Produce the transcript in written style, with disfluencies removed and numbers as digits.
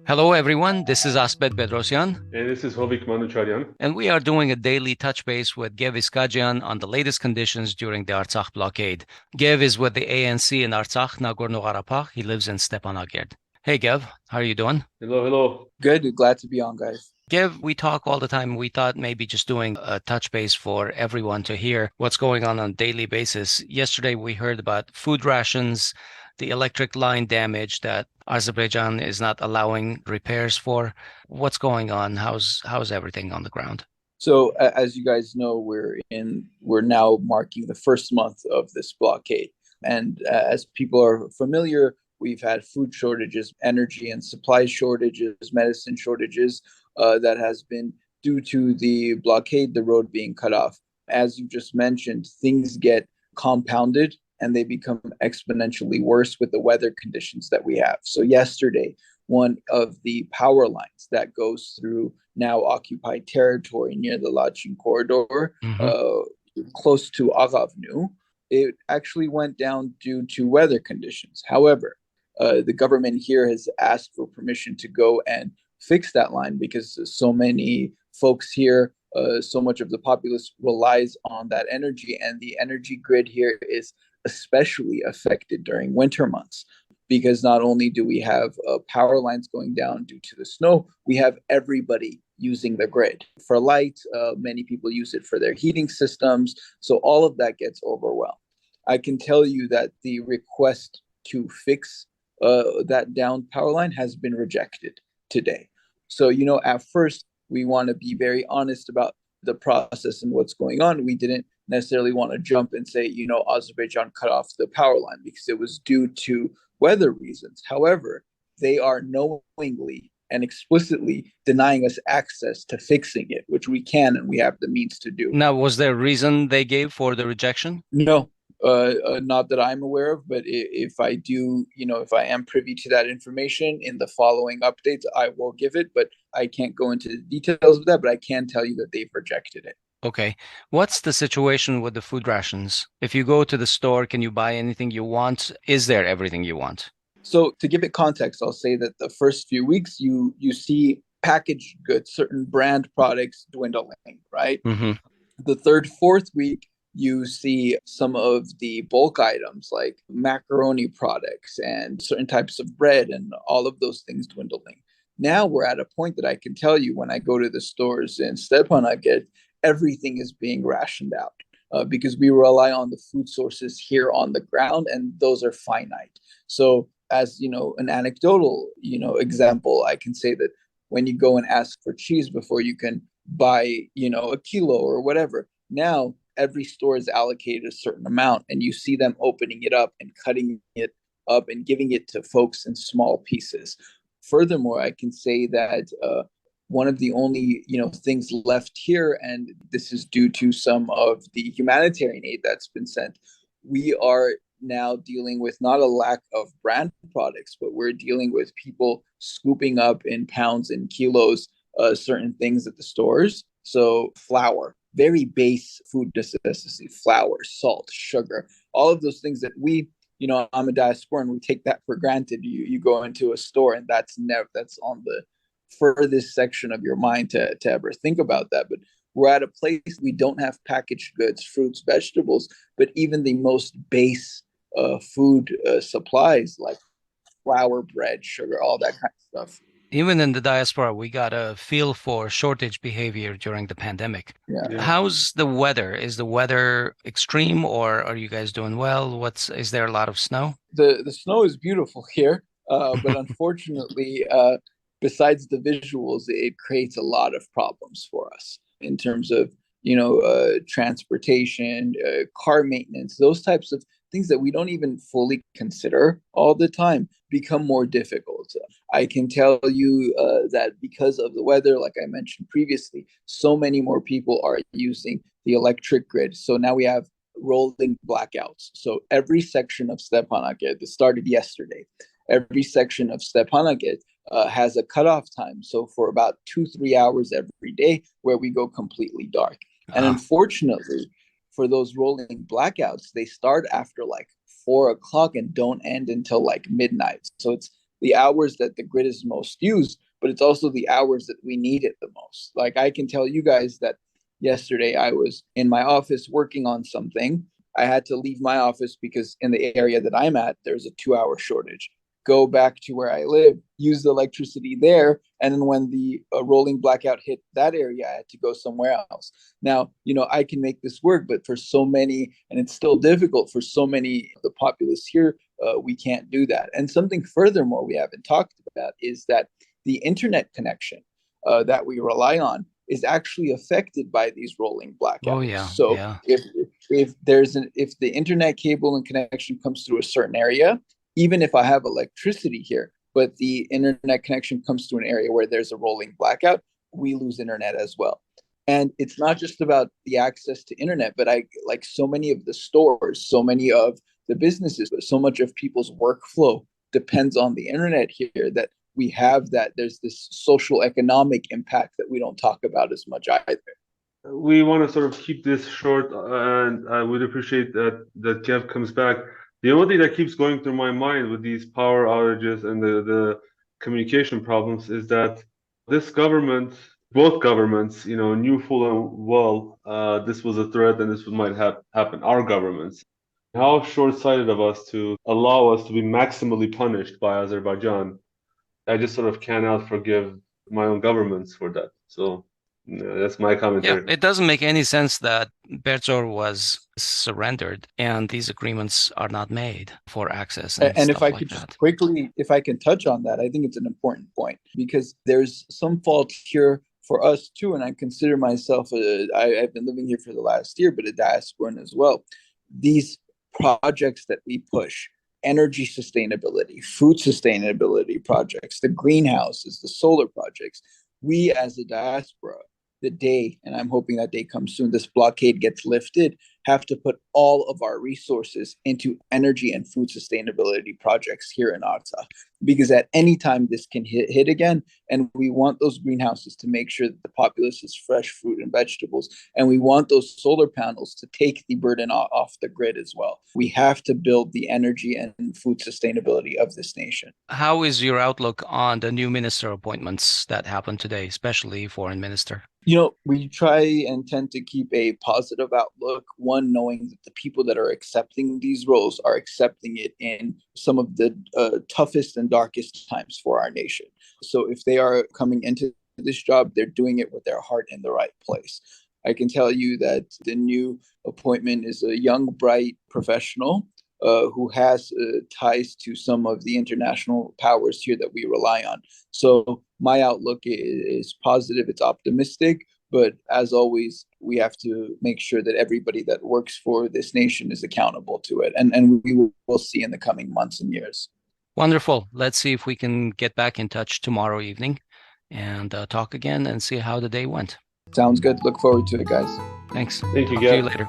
Hello, everyone. This is Asbed Bedrossian, And this is Hovik Manucharyan. and we are doing a daily touch base with Gev Iskajyan on the latest conditions during the Artsakh Blockade. Gev is with the ANC in Artsakh, Nagorno-Karabakh. He lives in Stepanakert. Hey, Gev, how are you doing? Hello, hello. Good. Glad to be on, guys. Gev, we talk all the time. We thought maybe just doing a touch base for everyone to hear what's going on a daily basis. Yesterday, we heard about food rations, the electric line damage that Azerbaijan is not allowing repairs for. What's going on? How's everything on the ground? So, as you guys know, we're now marking the first month of this blockade, and as people are familiar, we've had food shortages, energy and supply shortages, medicine shortages. That has been due to the blockade, the road being cut off. As you just mentioned, things get compounded and they become exponentially worse with the weather conditions that we have. So yesterday, one of the power lines that goes through now occupied territory near the Lachin corridor, Mm-hmm. close to Aghavnu, it actually went down due to weather conditions. However, the government here has asked for permission to go and fix that line because so many folks here, so much of the populace relies on that energy, and the energy grid here is especially affected during winter months because not only do we have power lines going down due to the snow, we have everybody using the grid for light. Many people use it for their heating systems, so all of that gets overwhelmed. I can tell you that the request to fix that down power line has been rejected today. So, at first, we want to be very honest about the process and what's going on. We didn't necessarily want to jump and say, Azerbaijan cut off the power line because it was due to weather reasons. However, they are knowingly and explicitly denying us access to fixing it, which we can and we have the means to do. Now, was there a reason they gave for the rejection? No, not that I'm aware of, but if I do, if I am privy to that information in the following updates, I will give it, but I can't go into the details of that, but I can tell you that they've rejected it. Okay. What's the situation with the food rations? If you go to the store, can you buy anything you want? Is there everything you want? So to give it context, I'll say that the first few weeks you see packaged goods, certain brand products dwindling, right? Mm-hmm. The third, fourth week, you see some of the bulk items like macaroni products and certain types of bread and all of those things dwindling. Now we're at a point that I can tell you when I go to the stores in Stepanakert, everything is being rationed out because we rely on the food sources here on the ground, and those are finite. So, as an anecdotal example, I can say that when you go and ask for cheese before you can buy a kilo or whatever, now every store is allocated a certain amount, and you see them opening it up and cutting it up and giving it to folks in small pieces. Furthermore, I can say that one of the only things left here, and this is due to some of the humanitarian aid that's been sent, we are now dealing with not a lack of brand products, but we're dealing with people scooping up in pounds and kilos certain things at the stores. So flour, very base food necessity, flour, salt, sugar, all of those things that I'm a diasporan, we take that for granted. You go into a store and that's on the furthest section of your mind to ever think about that. But we're at a place we don't have packaged goods, fruits, vegetables, but even the most base food supplies like flour, bread, sugar, all that kind of stuff. Even in the diaspora, we got a feel for shortage behavior during the pandemic. Yeah. Yeah. How's the weather? Is the weather extreme or are you guys doing well? Is there a lot of snow? The snow is beautiful here, but unfortunately, besides the visuals, it creates a lot of problems for us in terms of transportation, car maintenance, those types of things that we don't even fully consider all the time become more difficult. I can tell you that because of the weather, like I mentioned previously, so many more people are using the electric grid. So now we have rolling blackouts. So every section of Stepanakert, this started yesterday, every section of Stepanakert has a cutoff time. So for about 2-3 hours every day where we go completely dark. And unfortunately, for those rolling blackouts, they start after like 4 o'clock and don't end until like midnight. So it's the hours that the grid is most used, but it's also the hours that we need it the most. Like I can tell you guys that yesterday I was in my office working on something. I had to leave my office because in the area that I'm at, there's a 2-hour shortage. Go back to where I live, use the electricity there. And then when the rolling blackout hit that area, I had to go somewhere else. Now, I can make this work, but for so many, and it's still difficult for so many of the populace here, we can't do that. And something furthermore we haven't talked about is that the internet connection that we rely on is actually affected by these rolling blackouts. Oh, yeah. So yeah. if the internet cable and connection comes through a certain area, even if I have electricity here, but the internet connection comes to an area where there's a rolling blackout, we lose internet as well. And it's not just about the access to internet, but like so many of the stores, so many of the businesses, but so much of people's workflow depends on the internet here that we have that there's this social economic impact that we don't talk about as much either. We want to sort of keep this short, and I would appreciate that Gev comes back. The only thing that keeps going through my mind with these power outages and the communication problems is that this government, both governments, knew full and well this was a threat and this might happen. Our governments. How short-sighted of us to allow us to be maximally punished by Azerbaijan. I just sort of cannot forgive my own governments for that. So that's my commentary. Yeah, it doesn't make any sense that Berdzor was surrendered and these agreements are not made for access and if I like could that. just quickly, if I can touch on that, I think it's an important point because there's some fault here for us too. And I consider myself, I've been living here for the last year, but a diasporan as well. These projects that we push, energy sustainability, food sustainability projects, the greenhouses, the solar projects, we as a diaspora, the day, and I'm hoping that day comes soon, this blockade gets lifted, have to put all of our resources into energy and food sustainability projects here in Artsakh. Because at any time this can hit again, and we want those greenhouses to make sure that the populace has fresh fruit and vegetables, and we want those solar panels to take the burden off the grid as well. We have to build the energy and food sustainability of this nation. How is your outlook on the new minister appointments that happened today, especially foreign minister? We try and tend to keep a positive outlook, one, knowing that the people that are accepting these roles are accepting it in some of the toughest and darkest times for our nation. So if they are coming into this job, they're doing it with their heart in the right place. I can tell you that the new appointment is a young, bright professional who has ties to some of the international powers here that we rely on. So my outlook is positive, it's optimistic, but as always, we have to make sure that everybody that works for this nation is accountable to it. And we will see in the coming months and years. Wonderful. Let's see if we can get back in touch tomorrow evening and talk again and see how the day went. Sounds good. Look forward to it, guys. Thanks. Thank you, Talk Gev. to you later.